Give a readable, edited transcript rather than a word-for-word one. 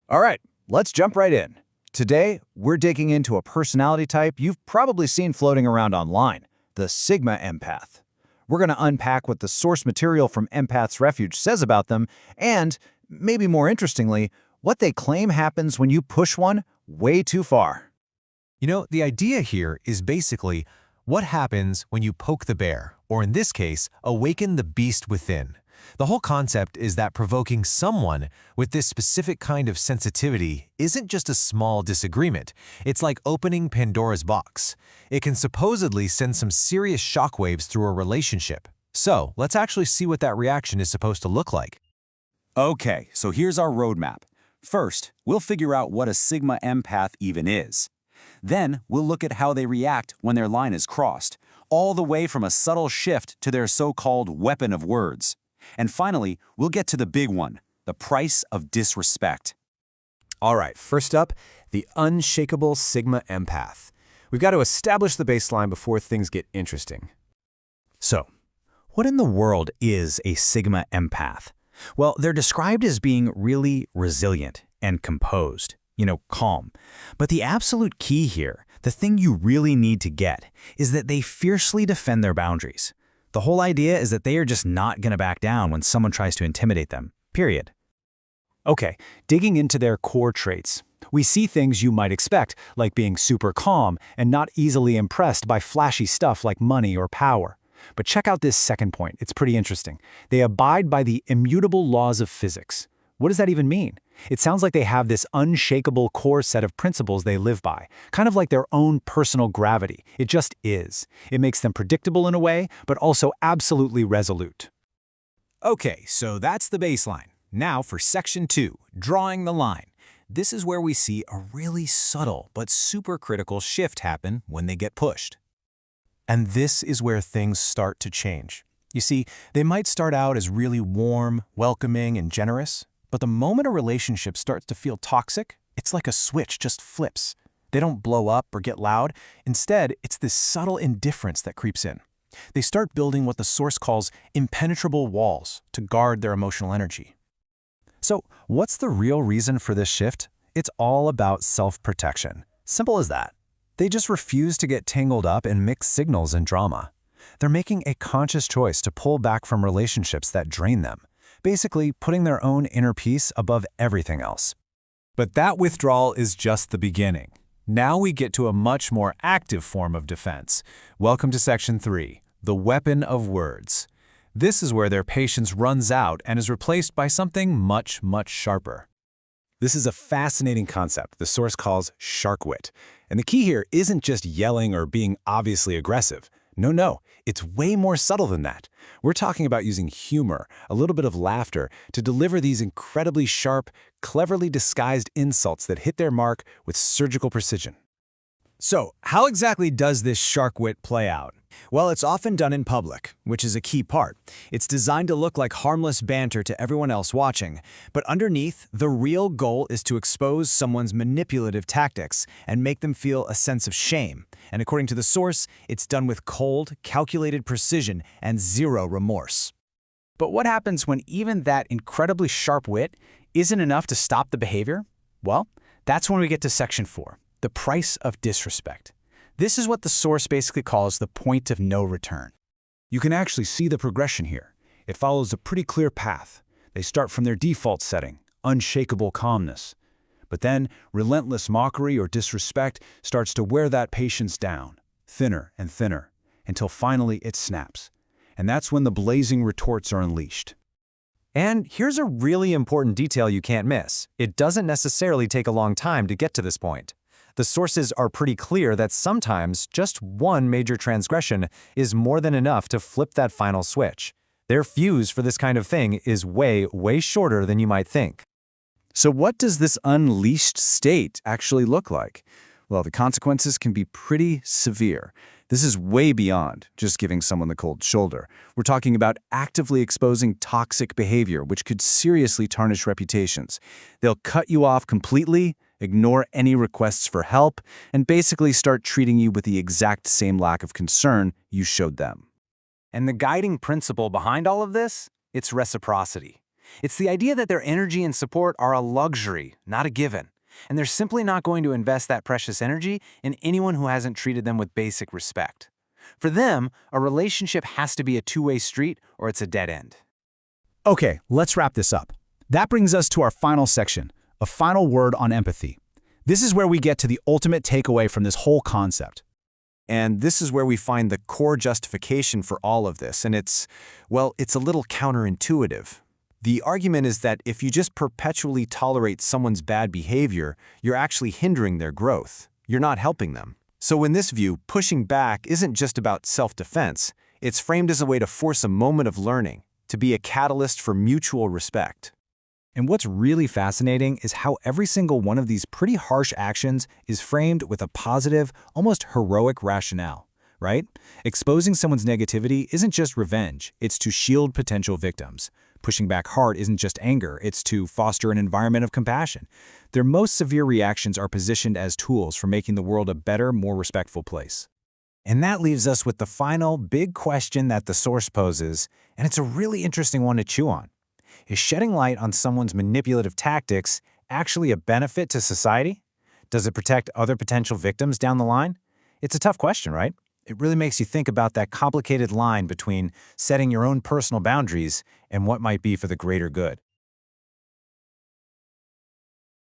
All right, let's jump right in. Today, we're digging into a personality type you've probably seen floating around online, the Sigma empath. We're going to unpack what the source material from Empaths Refuge says about them, and, maybe more interestingly, what they claim happens when you push one way too far. The idea here is basically what happens when you poke the bear, or in this case, awaken the beast within. The whole concept is that provoking someone with this specific kind of sensitivity isn't just a small disagreement. It's like opening Pandora's box. It can supposedly send some serious shockwaves through a relationship. So, let's actually see what that reaction is supposed to look like. Okay, so here's our roadmap. First, we'll figure out what a Sigma empath even is. Then, we'll look at how they react when their line is crossed, all the way from a subtle shift to their so-called weapon of words. And finally, we'll get to the big one, the price of disrespect. All right, first up, the unshakable Sigma empath. We've got to establish the baseline before things get interesting. So, what in the world is a Sigma empath? Well, they're described as being really resilient and composed, calm. But the absolute key here, the thing you really need to get, is that they fiercely defend their boundaries. The whole idea is that they are just not going to back down when someone tries to intimidate them, period. Okay, digging into their core traits. We see things you might expect, like being super calm and not easily impressed by flashy stuff like money or power. But check out this second point, it's pretty interesting. They abide by the immutable laws of physics. What does that even mean? It sounds like they have this unshakable core set of principles they live by, kind of like their own personal gravity. It just is. It makes them predictable in a way, but also absolutely resolute. Okay, so that's the baseline. Now for section 2, drawing the line. This is where we see a really subtle but super critical shift happen when they get pushed. And this is where things start to change. You see, they might start out as really warm, welcoming, and generous, but the moment a relationship starts to feel toxic, it's like a switch just flips. They don't blow up or get loud. Instead, it's this subtle indifference that creeps in. They start building what the source calls impenetrable walls to guard their emotional energy. So, what's the real reason for this shift? It's all about self-protection. Simple as that. They just refuse to get tangled up in mixed signals and drama. They're making a conscious choice to pull back from relationships that drain them, basically putting their own inner peace above everything else. But that withdrawal is just the beginning. Now we get to a much more active form of defense. Welcome to section 3, the weapon of words. This is where their patience runs out and is replaced by something much, much sharper. This is a fascinating concept the source calls shark wit. And the key here isn't just yelling or being obviously aggressive. No, it's way more subtle than that. We're talking about using humor, a little bit of laughter, to deliver these incredibly sharp, cleverly disguised insults that hit their mark with surgical precision. So, how exactly does this shark wit play out? Well, it's often done in public, which is a key part. It's designed to look like harmless banter to everyone else watching, but underneath, the real goal is to expose someone's manipulative tactics and make them feel a sense of shame. And according to the source, it's done with cold, calculated precision and zero remorse. But what happens when even that incredibly sharp wit isn't enough to stop the behavior? Well, that's when we get to section 4, the price of disrespect. This is what the source basically calls the point of no return. You can actually see the progression here. It follows a pretty clear path. They start from their default setting, unshakable calmness. But then, relentless mockery or disrespect starts to wear that patience down, thinner and thinner, until finally it snaps. And that's when the blazing retorts are unleashed. And here's a really important detail you can't miss. It doesn't necessarily take a long time to get to this point. The sources are pretty clear that sometimes just one major transgression is more than enough to flip that final switch. Their fuse for this kind of thing is way shorter than you might think. So what does this unleashed state actually look like? Well, the consequences can be pretty severe. This is way beyond just giving someone the cold shoulder. We're talking about actively exposing toxic behavior, which could seriously tarnish reputations. They'll cut you off completely, ignore any requests for help, and basically start treating you with the exact same lack of concern you showed them. And the guiding principle behind all of this? It's reciprocity. It's the idea that their energy and support are a luxury, not a given. And they're simply not going to invest that precious energy in anyone who hasn't treated them with basic respect. For them, a relationship has to be a two-way street or it's a dead end. Okay, let's wrap this up. That brings us to our final section, a final word on empathy. This is where we get to the ultimate takeaway from this whole concept. And this is where we find the core justification for all of this, and it's a little counterintuitive. The argument is that if you just perpetually tolerate someone's bad behavior, you're actually hindering their growth. You're not helping them. So in this view, pushing back isn't just about self-defense. It's framed as a way to force a moment of learning, to be a catalyst for mutual respect. And what's really fascinating is how every single one of these pretty harsh actions is framed with a positive, almost heroic rationale, right? Exposing someone's negativity isn't just revenge, it's to shield potential victims. Pushing back hard isn't just anger, it's to foster an environment of compassion. Their most severe reactions are positioned as tools for making the world a better, more respectful place. And that leaves us with the final big question that the source poses, and it's a really interesting one to chew on. Is shedding light on someone's manipulative tactics actually a benefit to society? Does it protect other potential victims down the line? It's a tough question, right? It really makes you think about that complicated line between setting your own personal boundaries and what might be for the greater good.